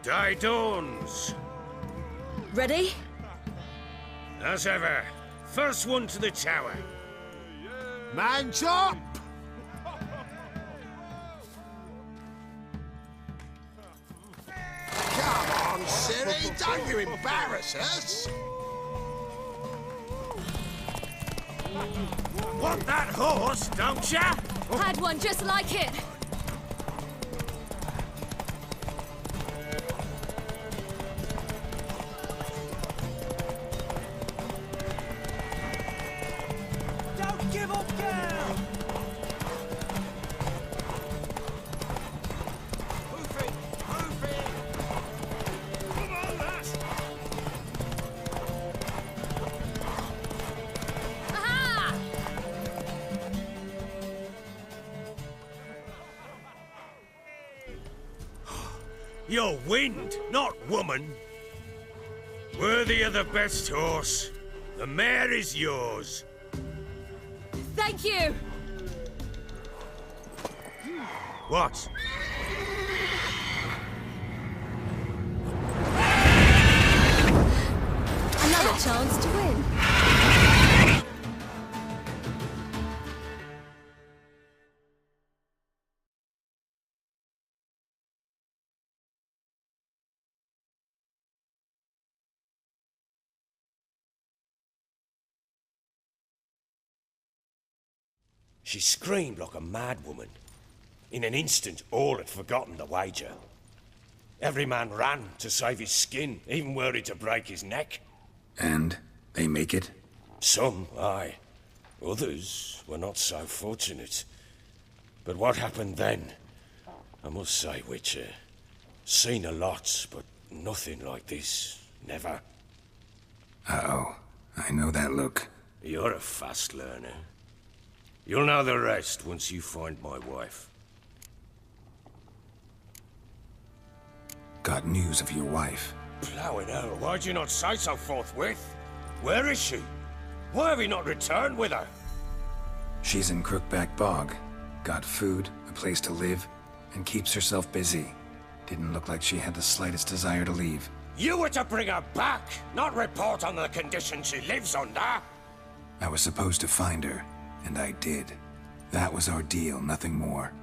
Day dawns. Ready? As ever, first one to the tower. Man chop! Come on, Ciri, don't you embarrass us! Want that horse, don't ya? Had one just like it. Don't give up, girl! Move it! Move it! Come on, lass! Aha! You're wind, not woman. Worthy of the best horse. The mare is yours. Thank you! What? Another chance to win. She screamed like a mad woman. In an instant, all had forgotten the wager. Every man ran to save his skin, even worried to break his neck. And they make it? Some, aye. Others were not so fortunate. But what happened then? I must say, Witcher, seen a lot, but nothing like this. Never. Uh-oh. I know that look. You're a fast learner. You'll know the rest once you find my wife. Got news of your wife. Plowing hell, why'd you not say so forthwith? Where is she? Why have you not returned with her? She's in Crookback Bog. Got food, a place to live, and keeps herself busy. Didn't look like she had the slightest desire to leave. You were to bring her back, not report on the conditions she lives under. I was supposed to find her, and I did. That was our deal, nothing more.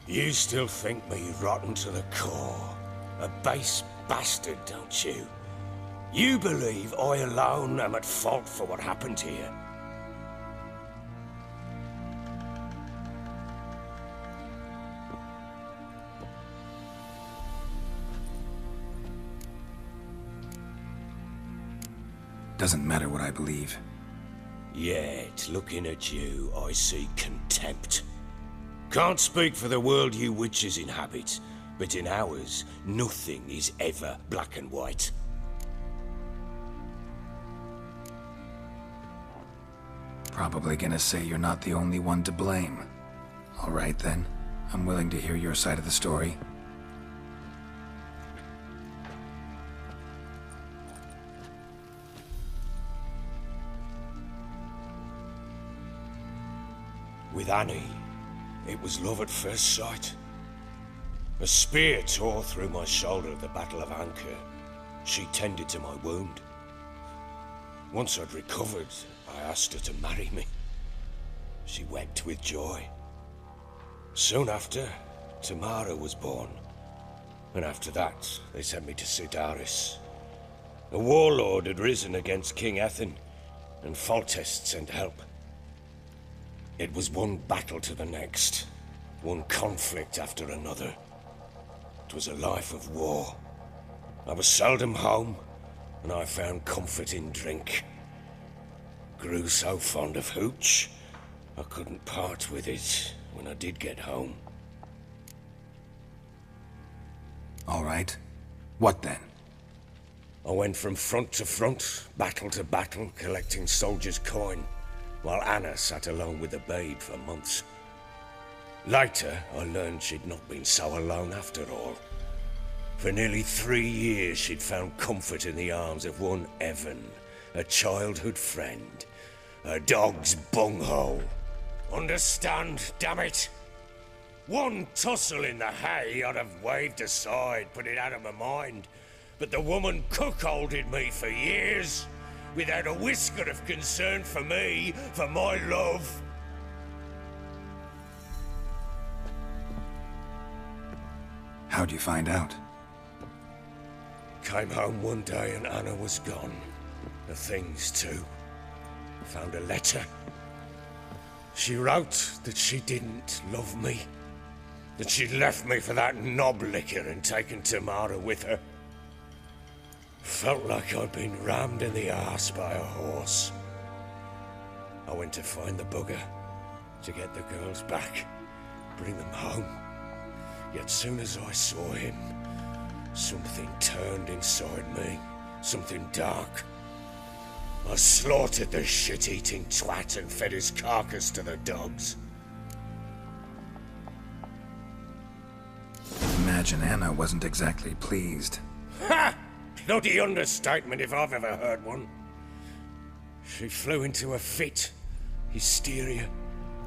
You still think me rotten to the core. A base bastard, don't you? You believe I alone am at fault for what happened here. Doesn't matter what I believe. Yet, looking at you, I see contempt. Can't speak for the world you witches inhabit, but in ours, nothing is ever black and white. Probably gonna say you're not the only one to blame. All right then, I'm willing to hear your side of the story. With Annie, it was love at first sight. A spear tore through my shoulder at the Battle of Anchor. She tended to my wound. Once I'd recovered, I asked her to marry me. She wept with joy. Soon after, Tamara was born. And after that, they sent me to Sidaris. A warlord had risen against King Ethan, and Foltest sent help. It was one battle to the next, one conflict after another. It was a life of war. I was seldom home, and I found comfort in drink. Grew so fond of hooch, I couldn't part with it when I did get home. All right. What then? I went from front to front, battle to battle, collecting soldiers' coin, while Anna sat alone with the babe for months. Later, I learned she'd not been so alone after all. For nearly 3 years, she'd found comfort in the arms of one Evan, a childhood friend. A dog's bunghole. Understand, damn it? One tussle in the hay I'd have waved aside, put it out of my mind. But the woman cuckolded me for years, without a whisker of concern for me, for my love. How'd you find out? Came home one day and Anna was gone. The things too. Found a letter. She wrote that she didn't love me. That she'd left me for that knob licker and taken Tamara with her. Felt like I'd been rammed in the arse by a horse. I went to find the bugger, to get the girls back, bring them home. Yet soon as I saw him, something turned inside me, something dark. I slaughtered the shit-eating twat and fed his carcass to the dogs. Imagine Anna wasn't exactly pleased. Ha! Bloody understatement if I've ever heard one. She flew into a fit, hysteria,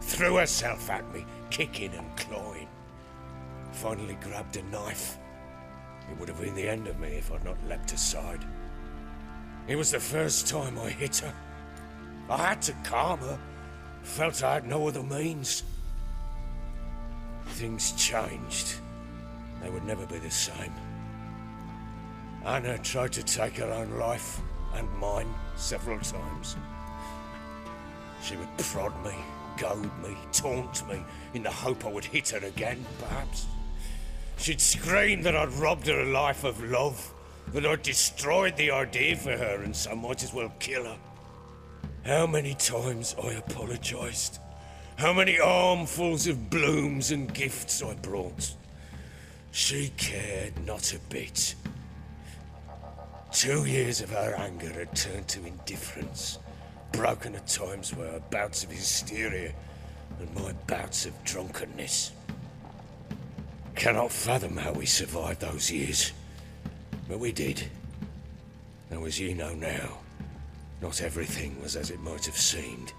threw herself at me, kicking and clawing. Finally grabbed a knife. It would have been the end of me if I'd not leapt aside. It was the first time I hit her. I had to calm her. Felt I had no other means. Things changed. They would never be the same. Anna tried to take her own life, and mine, several times. She would prod me, goad me, taunt me, in the hope I would hit her again, perhaps. She'd scream that I'd robbed her a life of love, that I'd destroyed the idea for her and so might as well kill her. How many times I apologized. How many armfuls of blooms and gifts I brought. She cared not a bit. 2 years of her anger had turned to indifference, broken at times by her bouts of hysteria and my bouts of drunkenness. Cannot fathom how we survived those years, but we did. Though as you know now, not everything was as it might have seemed.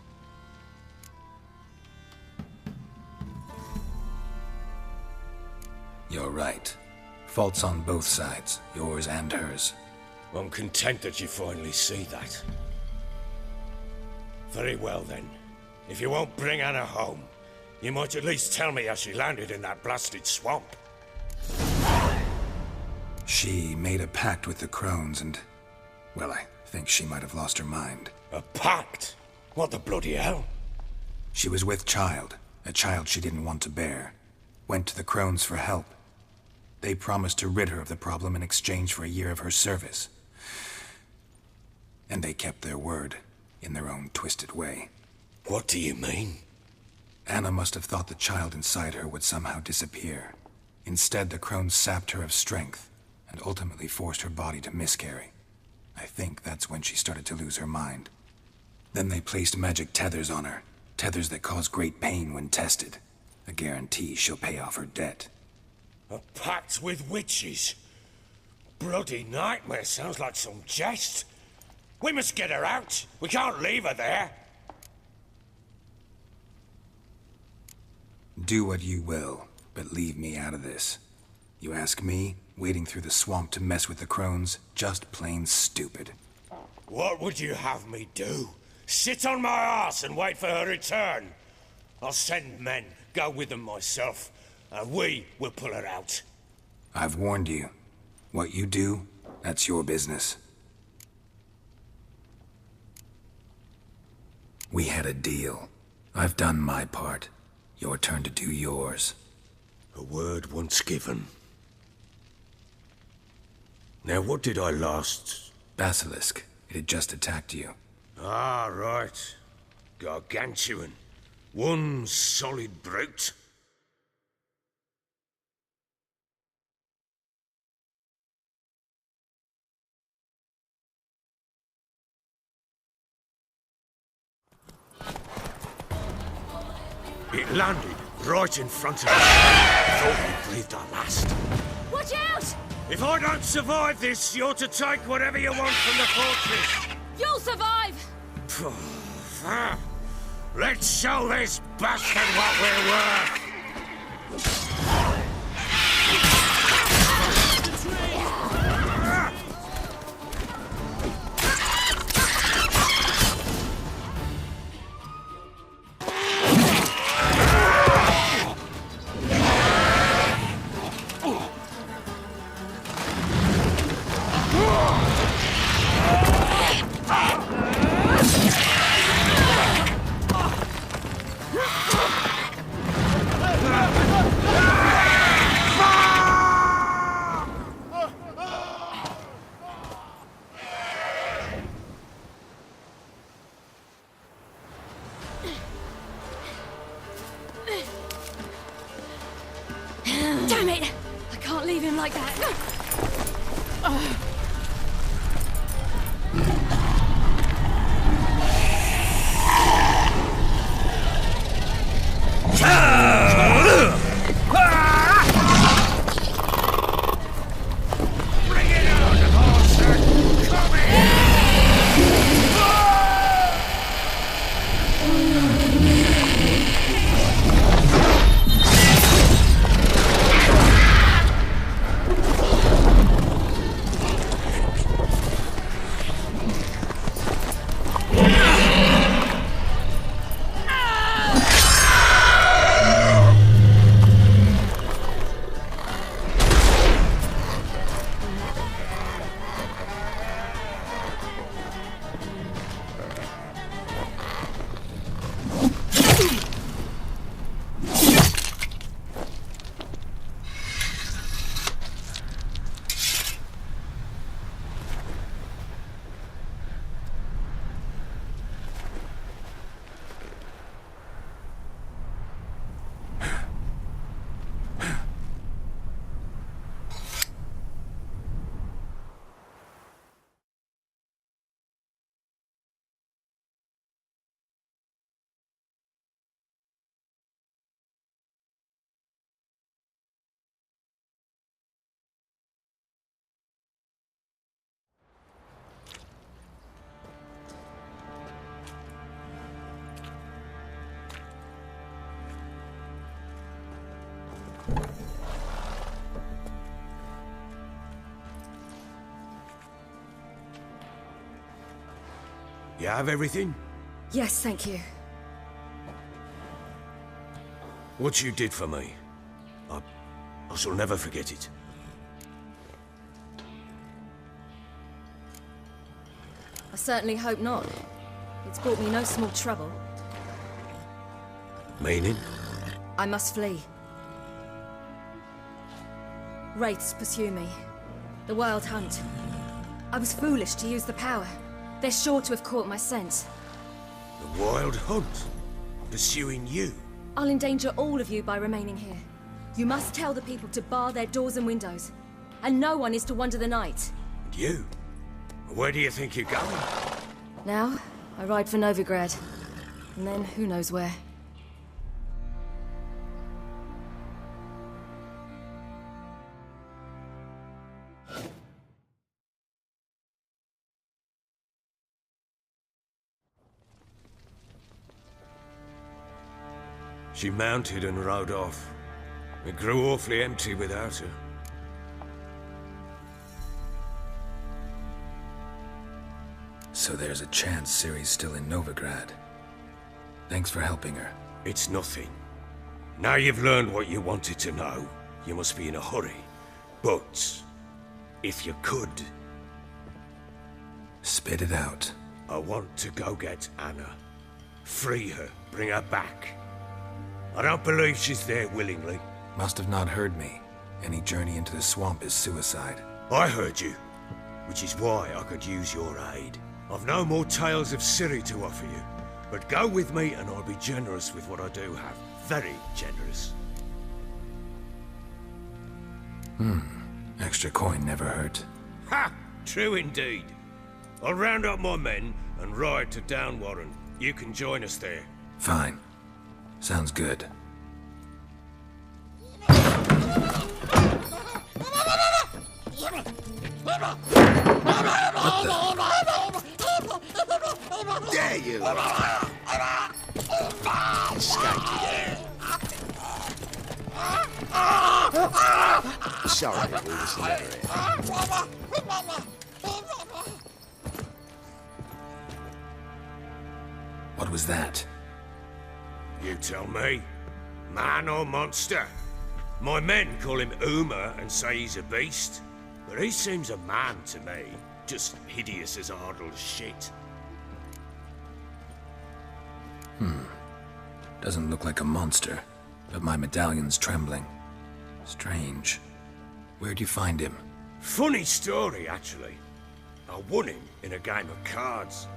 You're right. Faults on both sides, yours and hers. I'm content that you finally see that. Very well then. If you won't bring Anna home, you might at least tell me how she landed in that blasted swamp. She made a pact with the crones and... well, I think she might have lost her mind. A pact? What the bloody hell? She was with child, a child she didn't want to bear. Went to the crones for help. They promised to rid her of the problem in exchange for a year of her service. And they kept their word, in their own twisted way. What do you mean? Anna must have thought the child inside her would somehow disappear. Instead, the crones sapped her of strength, and ultimately forced her body to miscarry. I think that's when she started to lose her mind. Then they placed magic tethers on her, tethers that cause great pain when tested. A guarantee she'll pay off her debt. A pact with witches? Bloody nightmare, sounds like some jest. We must get her out. We can't leave her there. Do what you will, but leave me out of this. You ask me, wading through the swamp to mess with the crones, just plain stupid. What would you have me do? Sit on my arse and wait for her return? I'll send men, go with them myself, and we will pull her out. I've warned you. What you do, that's your business. We had a deal. I've done my part. Your turn to do yours. A word once given. Now, what did I last... Basilisk. It had just attacked you. Ah, right. Gargantuan. One solid brute. It landed right in front of us. I thought we breathed our last. Watch out! If I don't survive this, you're to take whatever you want from the fortress. You'll survive! Let's show this bastard what we're worth. Damn it! I can't leave him like that. You have everything? Yes, thank you. What you did for me, I shall never forget it. I certainly hope not. It's brought me no small trouble. Meaning? I must flee. Wraiths pursue me. The Wild Hunt. I was foolish to use the power. They're sure to have caught my scent. The Wild Hunt? Pursuing you? I'll endanger all of you by remaining here. You must tell the people to bar their doors and windows. And no one is to wander the night. And you? Where do you think you're going? Now, I ride for Novigrad. And then, who knows where. She mounted and rode off. It grew awfully empty without her. So there's a chance Ciri's still in Novigrad. Thanks for helping her. It's nothing. Now you've learned what you wanted to know, you must be in a hurry. But, if you could... Spit it out. I want to go get Anna. Free her, bring her back. I don't believe she's there willingly. Must have not heard me. Any journey into the swamp is suicide. I heard you, which is why I could use your aid. I've no more tales of Ciri to offer you, but go with me and I'll be generous with what I do have. Very generous. Extra coin never hurt. Ha! True indeed. I'll round up my men and ride to Downwarren. You can join us there. Fine. Sounds good. There you are. Escaped. sorry we was never here. What was that? You tell me. Man or monster? My men call him Uma and say he's a beast. But he seems a man to me. Just hideous as Ardle's shit. Doesn't look like a monster, but my medallion's trembling. Strange. Where'd you find him? Funny story, actually. I won him in a game of cards.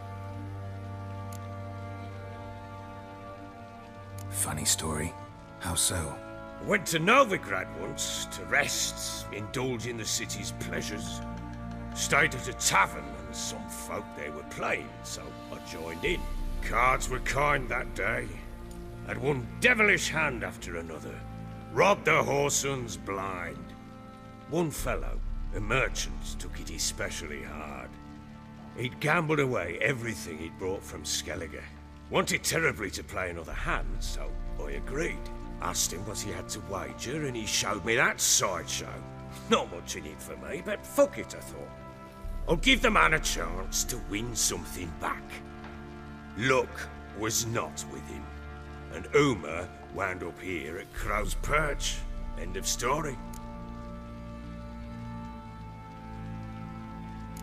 Funny story? How so? I went to Novigrad once to rest, indulge in the city's pleasures. Stayed at a tavern and some folk there were playing, so I joined in. Cards were kind that day. Had one devilish hand after another. Robbed the whoresons blind. One fellow, a merchant, took it especially hard. He'd gambled away everything he'd brought from Skellige. Wanted terribly to play another hand, so I agreed. Asked him what he had to wager, and he showed me that sideshow. Not much in it for me, but fuck it, I thought. I'll give the man a chance to win something back. Luck was not with him, and Uma wound up here at Crow's Perch. End of story.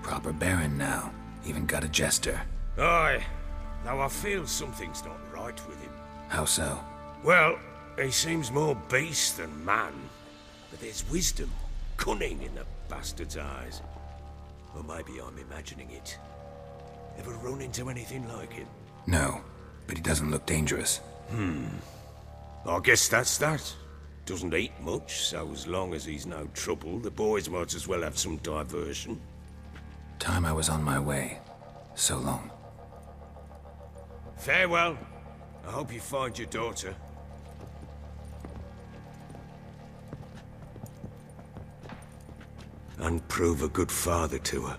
Proper baron now. Even got a jester. Aye, though I feel something's not right with him. How so? Well, he seems more beast than man, but there's wisdom, cunning in the bastard's eyes. Or maybe I'm imagining it. Ever run into anything like him? No, but he doesn't look dangerous. I guess that's that. Doesn't eat much, so as long as he's no trouble, the boys might as well have some diversion. Time I was on my way. So long. Farewell. I hope you find your daughter. And prove a good father to her.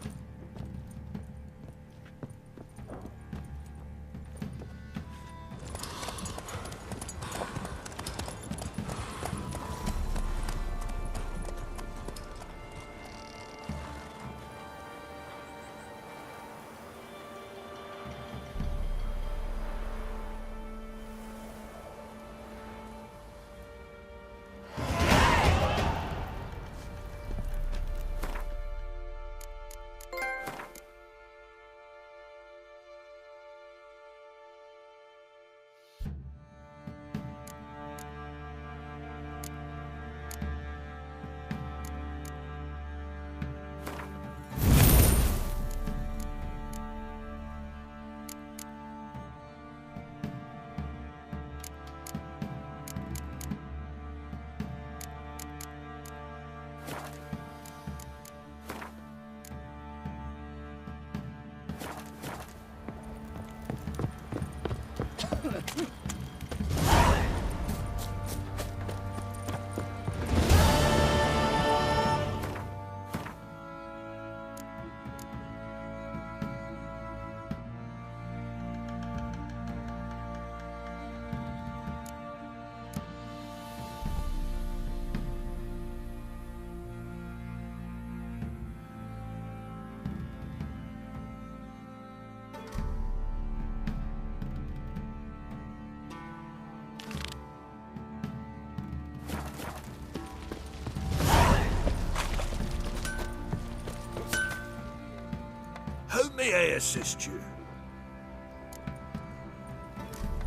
How may I assist you?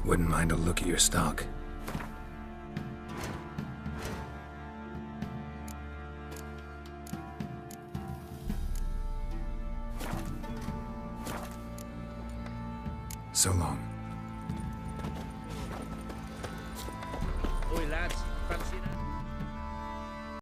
Wouldn't mind a look at your stock. So long. Oi, lads.